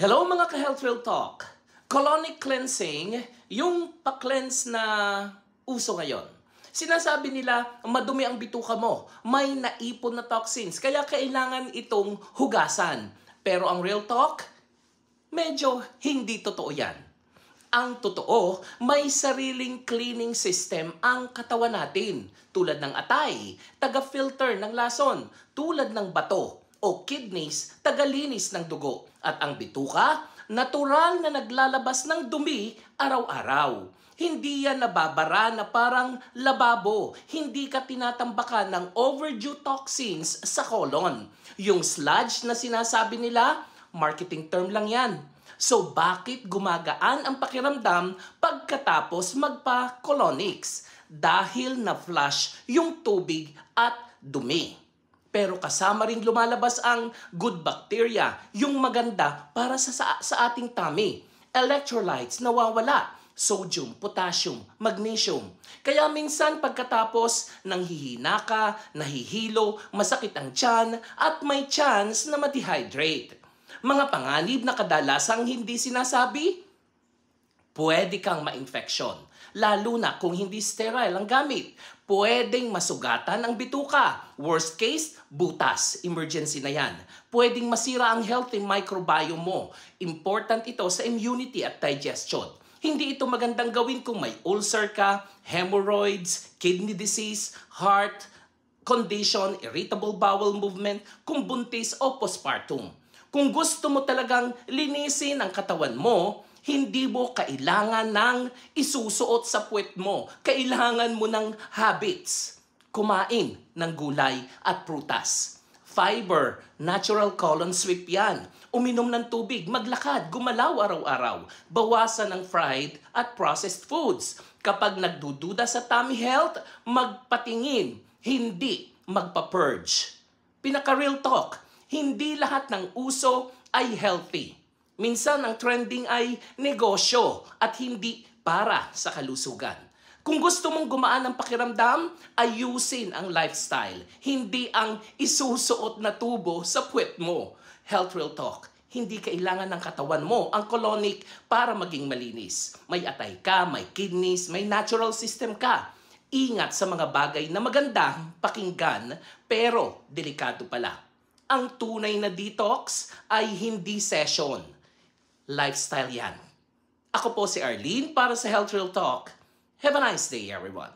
Hello mga ka-Health Real Talk! Colonic cleansing, yung pa-cleanse na uso ngayon. Sinasabi nila, madumi ang bituka mo, may naipon na toxins, kaya kailangan itong hugasan. Pero ang real talk, medyo hindi totoo yan. Ang totoo, may sariling cleaning system ang katawan natin. Tulad ng atay, taga-filter ng lason, tulad ng bato, o kidneys, tagalinis ng dugo. At ang bituka, natural na naglalabas ng dumi araw-araw. Hindi yan nababara na parang lababo. Hindi ka tinatambakan ng overdue toxins sa colon. Yung sludge na sinasabi nila, marketing term lang yan. So bakit gumagaan ang pakiramdam pagkatapos magpa-colonics? Dahil na-flush yung tubig at dumi. Pero kasama ring lumalabas ang good bacteria, yung maganda para sa ating tummy. Electrolytes nawawala, sodium, potassium, magnesium. Kaya minsan pagkatapos nanghihina ka, nahihilo, masakit ang tiyan, at may chance na ma-dehydrate. Mga panganib na kadalasang hindi sinasabi, pwede kang ma-infeksyon. Lalo na kung hindi sterile ang gamit. Pwedeng masugatan ang bituka. Worst case, butas. Emergency na yan. Pwedeng masira ang healthy microbiome mo. Important ito sa immunity at digestion. Hindi ito magandang gawin kung may ulcer ka, hemorrhoids, kidney disease, heart condition, irritable bowel movement, kung buntis o postpartum. Kung gusto mo talagang linisin ang katawan mo, hindi mo kailangan ng isusuot sa puwet mo. Kailangan mo ng habits. Kumain ng gulay at prutas. Fiber, natural colon sweep yan. Uminom ng tubig, maglakad, gumalaw araw-araw. Bawasan ng fried at processed foods. Kapag nagdududa sa tummy health, magpatingin, hindi magpa-purge. Pinaka-real talk, hindi lahat ng uso ay healthy. Minsan ang trending ay negosyo at hindi para sa kalusugan. Kung gusto mong gumaan ang pakiramdam, ayusin ang lifestyle, hindi ang isusuot na tubo sa puwet mo. Health Real Talk, hindi kailangan ng katawan mo ang colonic para maging malinis. May atay ka, may kidneys, may natural system ka. Ingat sa mga bagay na magandang pakinggan pero delikado pala. Ang tunay na detox ay hindi session. Lifestyle yan. Ako po si Arlene para sa Health Real Talk. Have a nice day, everyone.